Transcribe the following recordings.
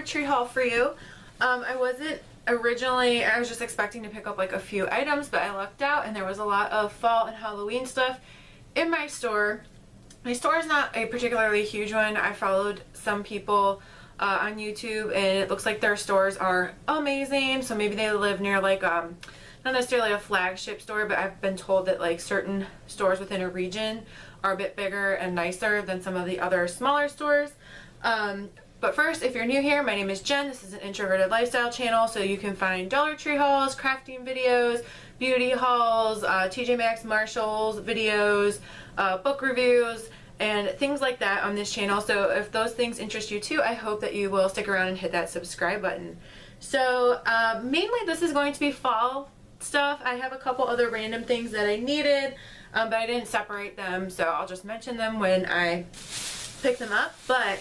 Dollar Tree haul for you. I was just expecting to pick up like a few items, but I lucked out and there was a lot of fall and Halloween stuff in my store. My store is not a particularly huge one. I followed some people on YouTube and it looks like their stores are amazing. So maybe they live near like not necessarily a flagship store, but I've been told that like certain stores within a region are a bit bigger and nicer than some of the other smaller stores. But first, if you're new here, my name is Jen. This is an introverted lifestyle channel, so you can find Dollar Tree hauls, crafting videos, beauty hauls, TJ Maxx, Marshalls videos, book reviews, and things like that on this channel. So if those things interest you too, I hope that you will stick around and hit that subscribe button. So mainly this is going to be fall stuff. I have a couple other random things that I needed, but I didn't separate them, so I'll just mention them when I pick them up. But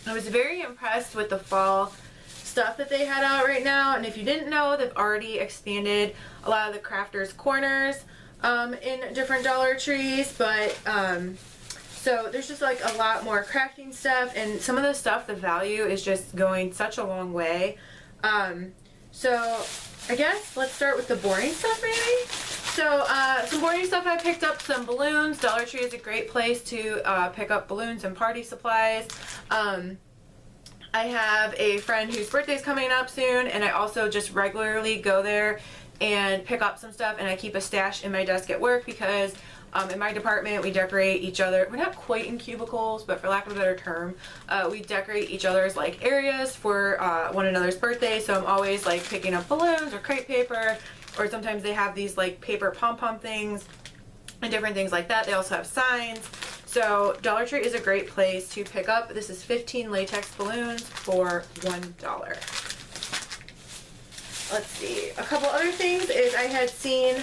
I was very impressed with the fall stuff that they had out right now, and if you didn't know, they've already expanded a lot of the crafters corners in different Dollar Trees, but so there's just like a lot more crafting stuff, and some of the stuff, the value is just going such a long way. So I guess let's start with the boring stuff maybe. So some boring stuff, I picked up some balloons. Dollar Tree is a great place to pick up balloons and party supplies. I have a friend whose birthday is coming up soon, and I also just regularly go there and pick up some stuff, and I keep a stash in my desk at work because in my department we decorate each other. We're not quite in cubicles, but for lack of a better term, we decorate each other's like areas for one another's birthday, so I'm always like picking up balloons or crepe paper, or sometimes they have these like paper pom-pom things and different things like that. They also have signs. So Dollar Tree is a great place to pick up. This is 15 latex balloons for $1. Let's see. A couple other things is I had seen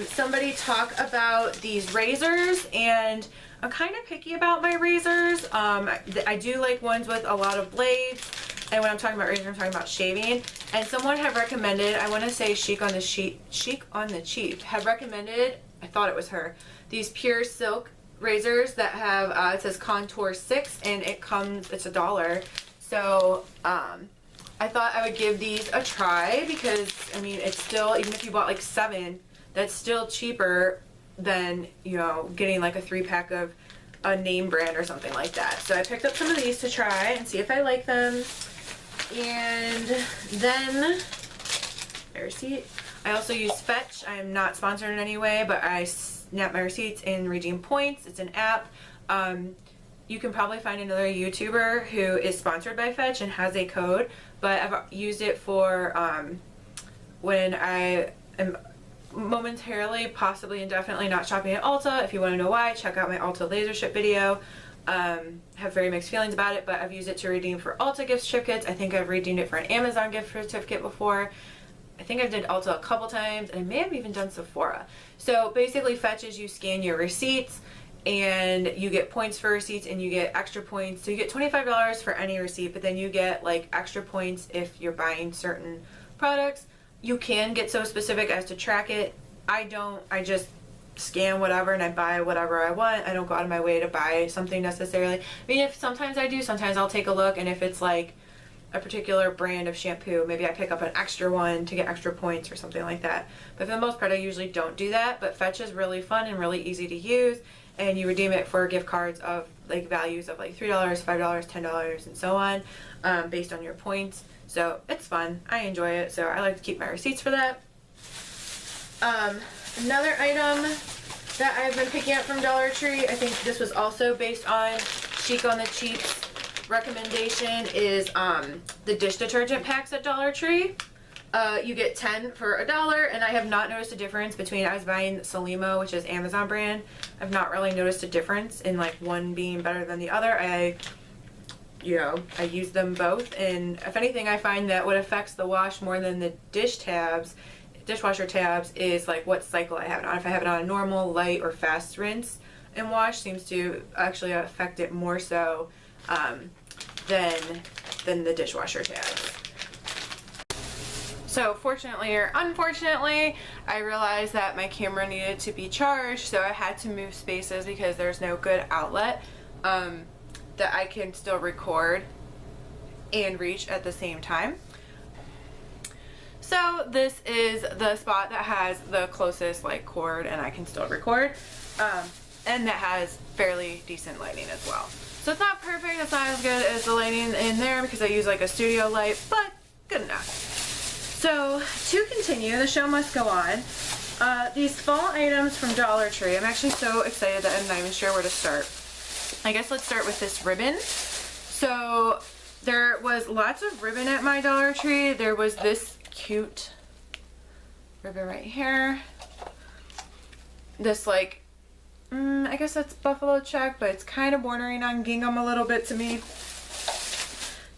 somebody talk about these razors, and I'm kind of picky about my razors. I do like ones with a lot of blades, and when I'm talking about razors, I'm talking about shaving. And someone had recommended, I want to say Chic on the Cheap had recommended, I thought it was her, these pure silk razors that have it says Contour 6, and it's $1. So I thought I would give these a try because I mean it's still, even if you bought like 7, that's still cheaper than, you know, getting like a 3-pack of a name brand or something like that. So I picked up some of these to try and see if I like them. And then my receipt. I also use Fetch. I am not sponsored in any way, but I snap my receipts and redeem points. It's an app. You can probably find another YouTuber who is sponsored by Fetch and has a code, but I've used it for when I am momentarily, possibly indefinitely not shopping at Ulta. If you want to know why, check out my Ulta laser ship video. Have very mixed feelings about it, but I've used it to redeem for Ulta gift certificates. I think I've redeemed it for an Amazon gift certificate before. I think I did Ulta a couple times, and I may have even done Sephora. So basically Fetch is you scan your receipts and you get points for receipts, and you get extra points. So you get $25 for any receipt, but then you get like extra points if you're buying certain products. You can get so specific as to track it. I don't. I just scan whatever and I buy whatever I want. I don't go out of my way to buy something necessarily. I mean, if sometimes I do, sometimes I'll take a look, and if it's like a particular brand of shampoo, maybe I pick up an extra one to get extra points or something like that. But for the most part, I usually don't do that. But Fetch is really fun and really easy to use, and you redeem it for gift cards of like values of like $3, $5, $10, and so on, based on your points. So it's fun. I enjoy it, so I like to keep my receipts for that. Another item that I've been picking up from Dollar Tree, I think this was also based on Chic on the Cheap's recommendation, is the dish detergent packs at Dollar Tree. You get 10 for $1, and I have not noticed a difference between, I was buying Solimo, which is Amazon brand. I've not really noticed a difference in like one being better than the other. I use them both, and if anything, I find that what affects the wash more than the dishwasher tabs is like what cycle I have it on. If I have it on a normal, light, or fast rinse and wash, seems to actually affect it more so than the dishwasher tabs. So fortunately or unfortunately, I realized that my camera needed to be charged, so I had to move spaces because there's no good outlet that I can still record and reach at the same time. So this is the spot that has the closest like cord and I can still record, and that has fairly decent lighting as well. So it's not perfect, it's not as good as the lighting in there because I use like a studio light, but good enough. So to continue, the show must go on. These fall items from Dollar Tree, I'm actually so excited that I'm not even sure where to start. I guess let's start with this ribbon. So there was lots of ribbon at my Dollar Tree. There was this cute ribbon right here. This like, I guess that's buffalo check, but it's kind of bordering on gingham a little bit to me.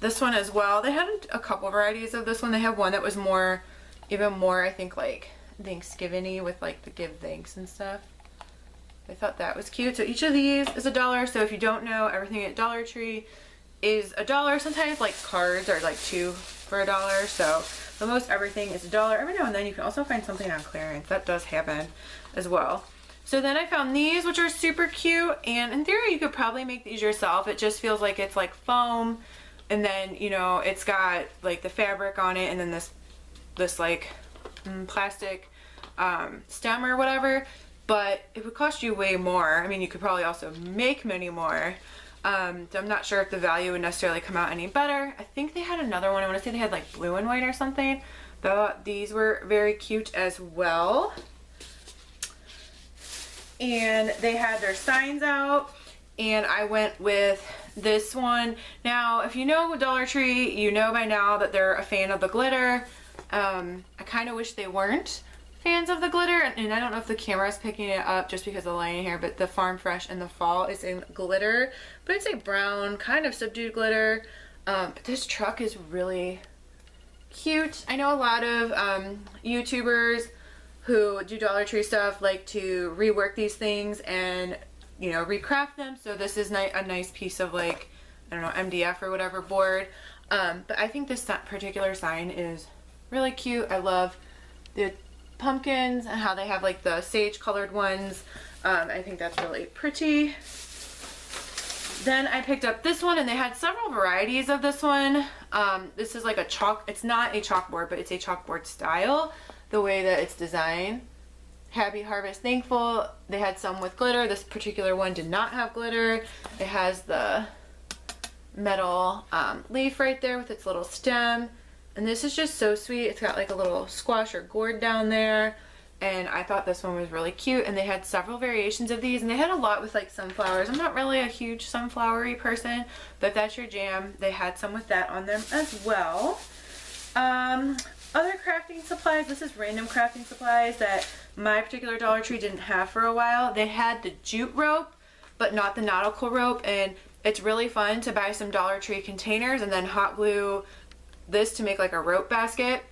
This one as well. They had a couple varieties of this one. They have one that was more, even more, I think like Thanksgiving-y with like the give thanks and stuff. I thought that was cute. So each of these is $1. So if you don't know, everything at Dollar Tree is $1. Sometimes like cards are like 2 for $1. So almost everything is $1. Every now and then you can also find something on clearance. That does happen as well. So then I found these, which are super cute, and in theory you could probably make these yourself. It just feels like it's like foam, and then, you know, it's got like the fabric on it, and then this like plastic stem or whatever, but it would cost you way more. I mean, you could probably also make many more. So I'm not sure if the value would necessarily come out any better. I think they had another one. I want to say they had like blue and white or something. But these were very cute as well. And they had their signs out, and I went with this one. Now, if you know Dollar Tree, you know by now that they're a fan of the glitter. I kind of wish they weren't fans of the glitter, and I don't know if the camera is picking it up just because of the lighting here, but the Farm Fresh in the fall is in glitter, but it's a brown, kind of subdued glitter. But this truck is really cute. I know a lot of YouTubers who do Dollar Tree stuff like to rework these things and, you know, recraft them. So this is a nice piece of like, I don't know, MDF or whatever board. But I think this particular sign is really cute. I love the pumpkins and how they have like the sage colored ones. I think that's really pretty. Then I picked up this one, and they had several varieties of this one. This is like a it's not a chalkboard, but it's a chalkboard style, the way that it's designed. Happy Harvest Thankful. They had some with glitter. This particular one did not have glitter. It has the metal leaf right there with its little stem. And this is just so sweet. It's got like a little squash or gourd down there. And I thought this one was really cute. And they had several variations of these. And they had a lot with like sunflowers. I'm not really a huge sunflowery person, but if that's your jam, they had some with that on them as well. Other crafting supplies. This is random crafting supplies that my particular Dollar Tree didn't have for a while. They had the jute rope, but not the nautical rope. And it's really fun to buy some Dollar Tree containers and then hot glue this to make like a rope basket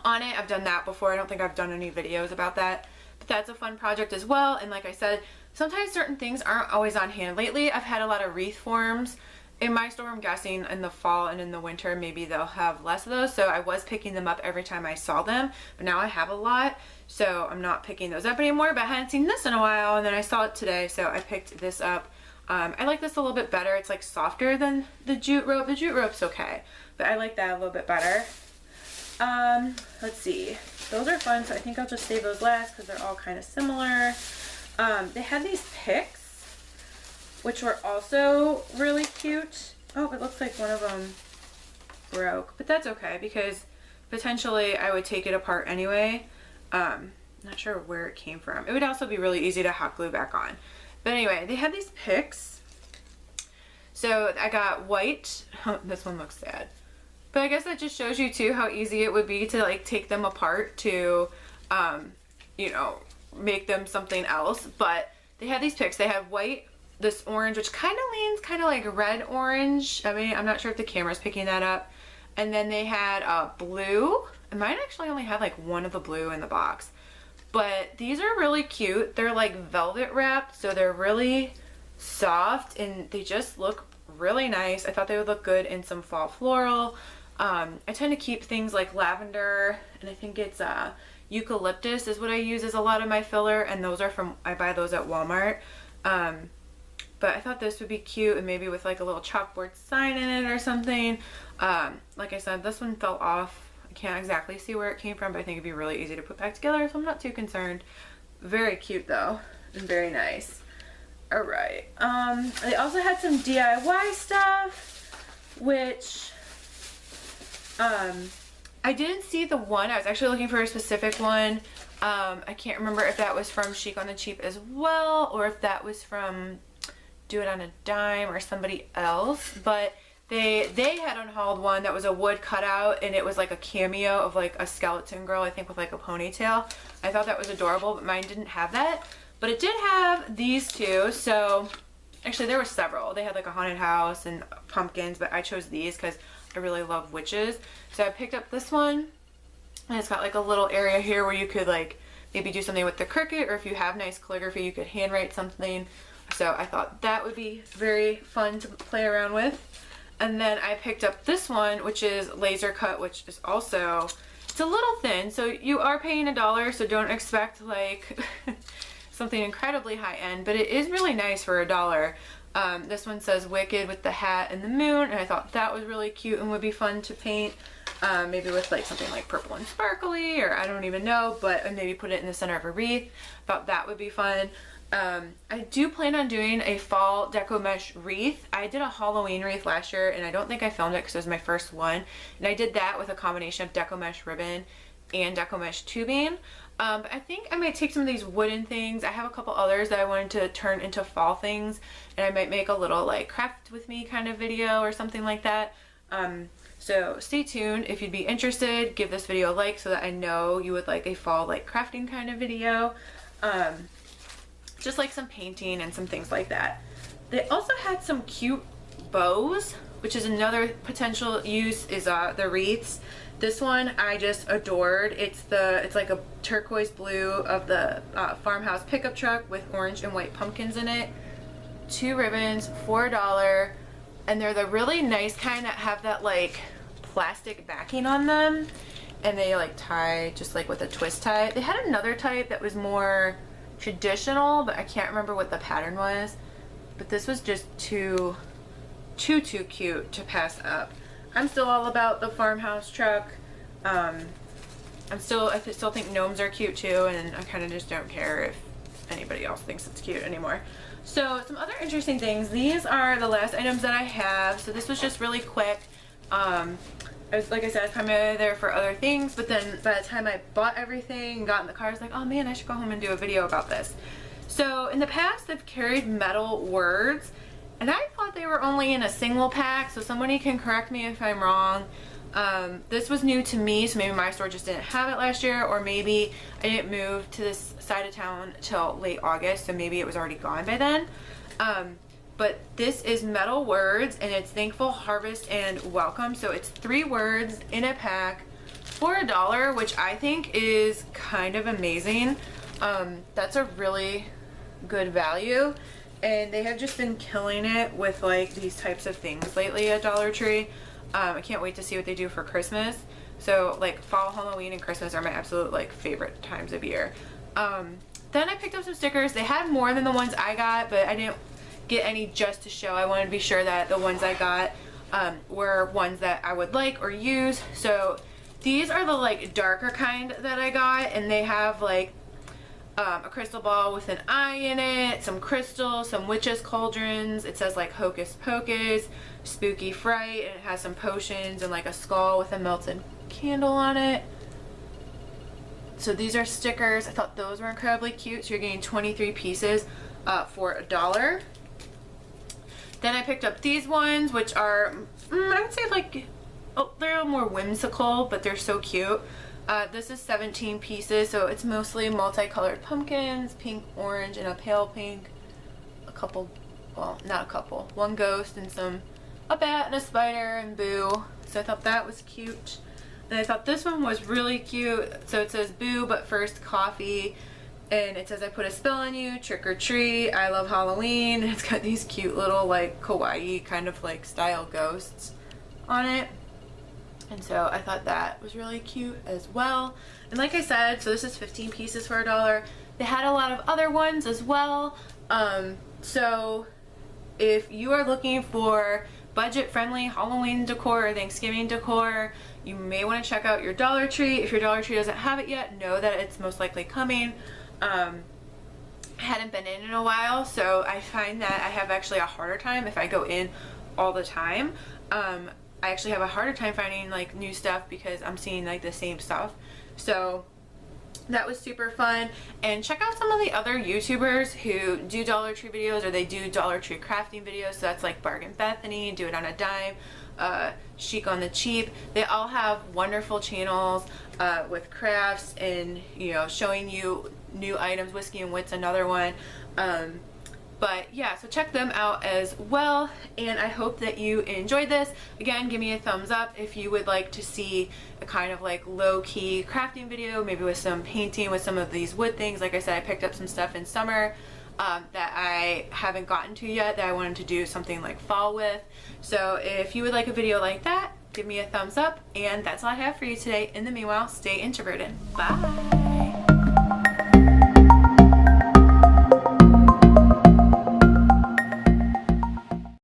on it. I've done that before. I don't think I've done any videos about that, but that's a fun project as well. And like I said, sometimes certain things aren't always on hand. Lately I've had a lot of wreath forms in my store. I'm guessing in the fall and in the winter maybe they'll have less of those, so I was picking them up every time I saw them, but now I have a lot, so I'm not picking those up anymore. But I hadn't seen this in a while, and then I saw it today, so I picked this up. I like this a little bit better. It's like softer than the jute rope. The jute rope's okay, but I like that a little bit better. Let's see. Those are fun, so I think I'll just save those last because they're all kind of similar. They had these picks, which were also really cute. Oh, it looks like one of them broke, but that's okay because potentially I would take it apart anyway. Not sure where it came from. It would also be really easy to hot glue back on. But anyway, they had these picks. So I got white. Oh, this one looks sad. But I guess that just shows you too how easy it would be to like take them apart to, you know, make them something else. But they had these picks. They had white, this orange, which kind of leans kind of like red orange. I mean, I'm not sure if the camera's picking that up. And then they had blue. And mine actually only had like one of the blue in the box. But these are really cute. They're like velvet wrapped, so they're really soft and they just look really nice. I thought they would look good in some fall floral. I tend to keep things like lavender, and I think it's eucalyptus is what I use as a lot of my filler, and those are from, I buy those at Walmart. But but I thought this would be cute, and maybe with like a little chalkboard sign in it or something. Like I said, this one fell off. I can't exactly see where it came from, but I think it'd be really easy to put back together, so I'm not too concerned. Very cute though, and very nice. Alright, they also had some DIY stuff, which, I didn't see the one. I was actually looking for a specific one. I can't remember if that was from Chic on the Cheap as well, or if that was from Do It on a Dime or somebody else, but they had unhauled one that was a wood cutout, and it was like a cameo of like a skeleton girl, I think, with like a ponytail. I thought that was adorable, but mine didn't have that. But it did have these two, so actually there were several. They had like a haunted house and pumpkins, but I chose these because I really love witches. So I picked up this one, and it's got like a little area here where you could like maybe do something with the Cricut, or if you have nice calligraphy, you could handwrite something. So I thought that would be very fun to play around with. And then I picked up this one, which is laser cut, which is also, it's a little thin, so you are paying $1, so don't expect like something incredibly high end, but it is really nice for $1. This one says Wicked with the hat and the moon, and I thought that was really cute and would be fun to paint. Maybe with like something like purple and sparkly, or I don't even know, but maybe put it in the center of a wreath. Thought that would be fun. I do plan on doing a fall Deco mesh wreath. I did a Halloween wreath last year, and I don't think I filmed it because it was my first one, and I did that with a combination of Deco mesh ribbon and Deco mesh tubing. But I think I might take some of these wooden things. I have a couple others that I wanted to turn into fall things, and I might make a little like craft with me kind of video or something like that. So stay tuned. If you'd be interested, give this video a like so that I know you would like a fall like crafting kind of video. Just like some painting and some things like that. They also had some cute bows, which is another potential use, is the wreaths. This one I just adored. It's like a turquoise blue of the farmhouse pickup truck with orange and white pumpkins in it. 2 ribbons for $1, and they're the really nice kind that have that like plastic backing on them, and they like tie just like with a twist tie. They had another type that was more traditional, but I can't remember what the pattern was, but this was just too cute to pass up. I'm still all about the farmhouse truck. I still think gnomes are cute too, and I kind of just don't care if anybody else thinks it's cute anymore. So some other interesting things. These are the last items that I have. So this was just really quick. I was, like I said, I was primarily there for other things, but then by the time I bought everything and got in the car, I was like, oh man, I should go home and do a video about this. So in the past, I've carried metal words, and I thought they were only in a single pack, so somebody can correct me if I'm wrong. This was new to me, so maybe my store just didn't have it last year, or maybe I didn't move to this side of town till late August, so maybe it was already gone by then. But this is metal words, and it's thankful, harvest, and welcome. So it's 3 words in a pack for $1, which I think is kind of amazing. That's a really good value, and they have just been killing it with like these types of things lately at Dollar Tree. I can't wait to see what they do for Christmas. So like fall, Halloween, and Christmas are my absolute like favorite times of year. Then I picked up some stickers. They had more than the ones I got, but I didn't get any just to show. I wanted to be sure that the ones I got were ones that I would like or use. So these are the like darker kind that I got, and they have like a crystal ball with an eye in it, some crystals, some witches cauldrons. It says like Hocus Pocus, Spooky Fright, and it has some potions and like a skull with a melted candle on it. So these are stickers. I thought those were incredibly cute. So you're getting 23 pieces for $1. Then I picked up these ones, which are, I would say like, they're a little more whimsical, but they're so cute. This is 17 pieces, so it's mostly multicolored pumpkins, pink, orange, and a pale pink. A couple, well, not a couple, 1 ghost and a bat and a spider and Boo. So I thought that was cute. And I thought this one was really cute. So it says Boo, but first coffee. And it says, I put a spell on you, trick or treat, I love Halloween. It's got these cute little like kawaii kind of like style ghosts on it. And so I thought that was really cute as well. And like I said, so this is 15 pieces for $1. They had a lot of other ones as well. So if you are looking for budget-friendly Halloween decor or Thanksgiving decor, you may want to check out your Dollar Tree. If your Dollar Tree doesn't have it yet, know that it's most likely coming. I hadn't been in a while, so I find that I have actually a harder time if I go in all the time. I actually have a harder time finding like new stuff because I'm seeing like the same stuff. So that was super fun. And check out some of the other YouTubers who do Dollar Tree videos, or they do Dollar Tree crafting videos. So that's like Bargain Bethany, Do It on a Dime, Chic on the Cheap. They all have wonderful channels with crafts and, you know, showing you new items. Whiskey and Wit's another one. But yeah, so check them out as well, and I hope that you enjoyed this. Again, give me a thumbs up if you would like to see a kind of like low-key crafting video, maybe with some painting with some of these wood things. Like I said, I picked up some stuff in summer that I haven't gotten to yet that I wanted to do something like fall with. So if you would like a video like that, give me a thumbs up, and that's all I have for you today. In the meanwhile, stay introverted. Bye!